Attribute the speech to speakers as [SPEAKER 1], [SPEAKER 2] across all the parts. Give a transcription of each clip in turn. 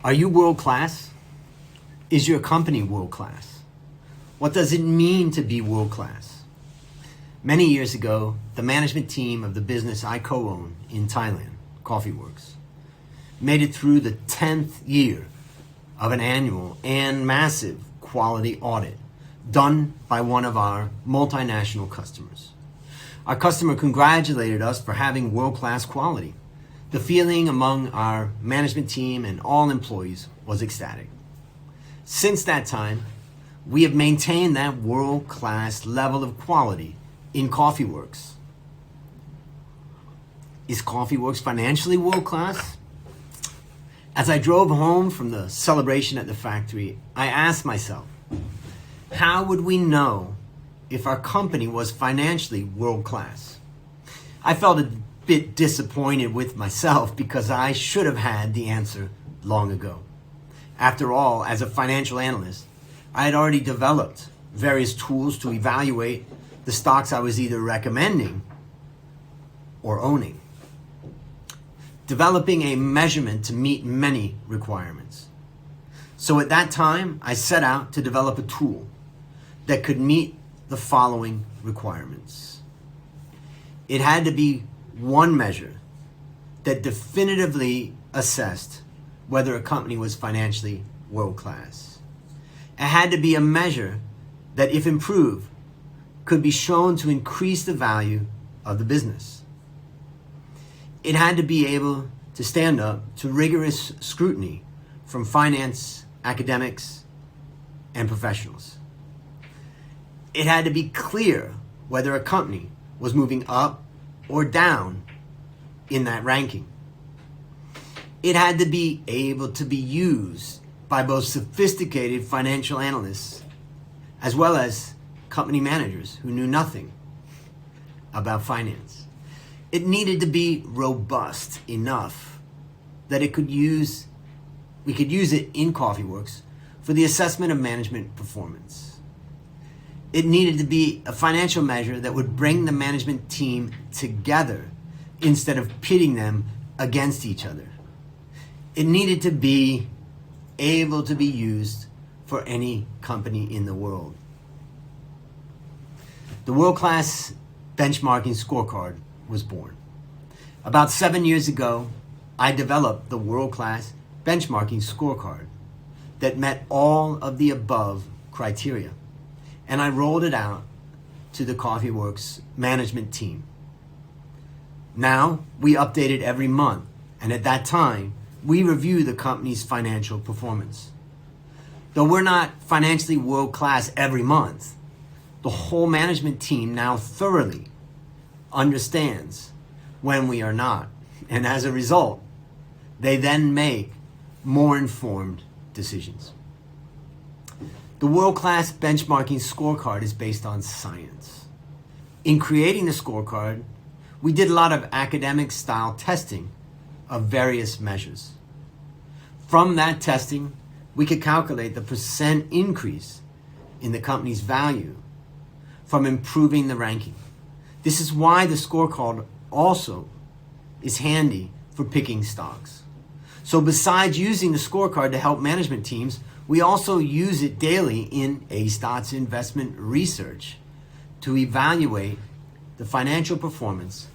[SPEAKER 1] Are you world class? Is your company world class? What does it mean to be world class? Many years ago, the management team of the business I co-own in Thailand, CoffeeWORKS, made it through the 10th year of an annual and massive quality audit done by one of our multinational customers. Our customer congratulated us for having world-class quality. The feeling among our management team and all employees was ecstatic. Since that time, we have maintained that world-class level of quality in CoffeeWORKS. Is CoffeeWORKS financially world-class? As I drove home from the celebration at the factory, I asked myself, how would we know if our company was financially world-class? I felt a bit disappointed with myself because I should have had the answer long ago. After all, as a financial analyst, I had already developed various tools to evaluate the stocks I was either recommending or owning, developing a measurement to meet many requirements. So at that time, I set out to develop a tool that could meet the following requirements. It had to be one measure that definitively assessed whether a company was financially world-class. It had to be a measure that, if improved, could be shown to increase the value of the business. It had to be able to stand up to rigorous scrutiny from finance, academics, and professionals. It had to be clear whether a company was moving up or down in that ranking. It had to be able to be used by both sophisticated financial analysts as well as company managers who knew nothing about finance. It needed to be robust enough that we could use it in CoffeeWORKS for the assessment of management performance. It needed to be a financial measure that would bring the management team together instead of pitting them against each other. It needed to be able to be used for any company in the world. The WorldClass Benchmarking Scorecard was born. About 7 years ago, I developed the WorldClass Benchmarking Scorecard that met all of the above criteria, and I rolled it out to the CoffeeWORKS management team. Now, we update it every month, and at that time, we review the company's financial performance. Though we're not financially world-class every month, the whole management team now thoroughly understands when we are not, and as a result, they then make more informed decisions. The WorldClass Benchmarking Scorecard is based on science. In creating the scorecard, we did a lot of academic-style testing of various measures. From that testing, we could calculate the percent increase in the company's value from improving the ranking. This is why the scorecard also is handy for picking stocks. So besides using the scorecard to help management teams, we also use it daily in ecstatic investment research to evaluate the financial performance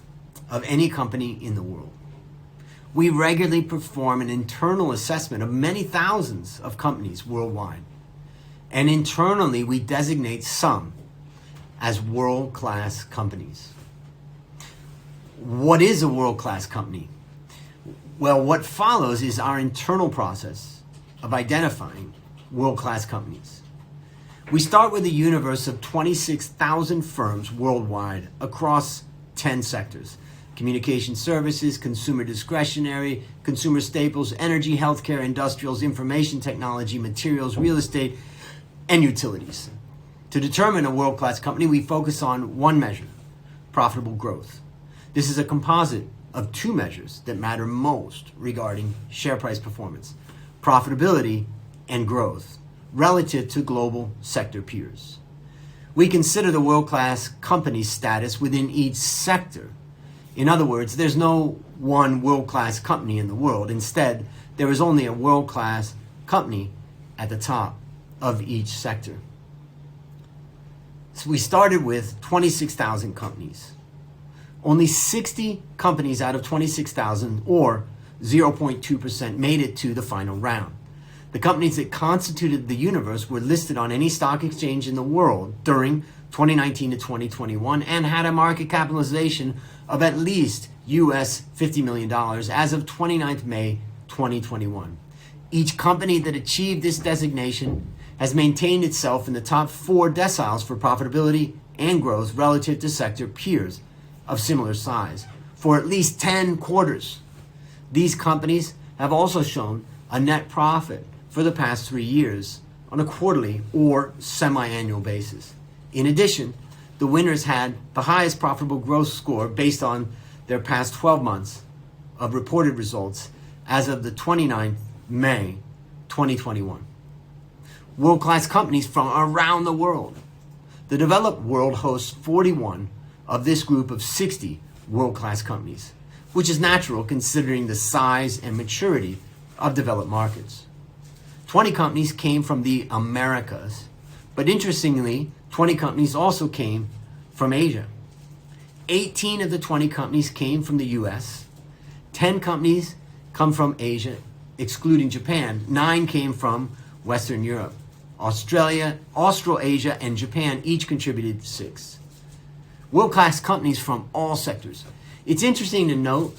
[SPEAKER 1] of any company in the world. We regularly perform an internal assessment of many thousands of companies worldwide. And internally, we designate some as world-class companies. What is a world-class company? Well, what follows is our internal process of identifying world-class companies. We start with a universe of 26,000 firms worldwide across 10 sectors: communication services, consumer discretionary, consumer staples, energy, healthcare, industrials, information technology, materials, real estate, and utilities. To determine a world-class company, we focus on one measure: profitable growth. This is a composite of two measures that matter most regarding share price performance: profitability and growth relative to global sector peers. We consider the world-class company status within each sector. In other words, there's no one world-class company in the world. Instead, there is only a world-class company at the top of each sector. So we started with 26,000 companies. Only 60 companies out of 26,000, or 0.2%, made it to the final round. The companies that constituted the universe were listed on any stock exchange in the world during 2019 to 2021 and had a market capitalization of at least US $50 million as of 29th May 2021. Each company that achieved this designation has maintained itself in the top 4 deciles for profitability and growth relative to sector peers of similar size for at least 10 quarters. These companies have also shown a net profit for the past 3 years on a quarterly or semi-annual basis. In addition, the winners had the highest profitable growth score based on their past 12 months of reported results as of the 29th May 2021. World-class companies from around the world. The developed world hosts 41 of this group of 60 world-class companies, which is natural considering the size and maturity of developed markets. 20 companies came from the Americas, but interestingly, 20 companies also came from Asia. 18 of the 20 companies came from the US, 10 companies come from Asia, excluding Japan, 9 came from Western Europe. Australia, Australasia, and Japan each contributed 6. World-class companies from all sectors. It's interesting to note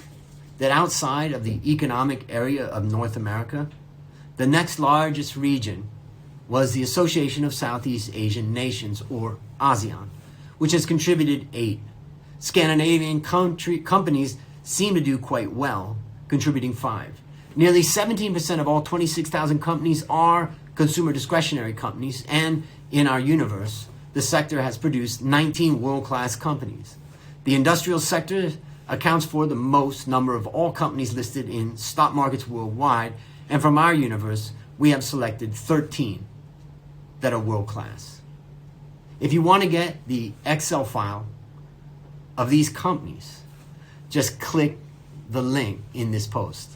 [SPEAKER 1] that outside of the economic area of North America, the next largest region was the Association of Southeast Asian Nations, or ASEAN, which has contributed 8. Scandinavian companies seem to do quite well, contributing 5. Nearly 17% of all 26,000 companies are consumer discretionary companies, and in our universe, the sector has produced 19 world-class companies. The industrial sector accounts for the most number of all companies listed in stock markets worldwide, and from our universe, we have selected 13 that are world-class. If you want to get the Excel file of these companies, just click the link in this post.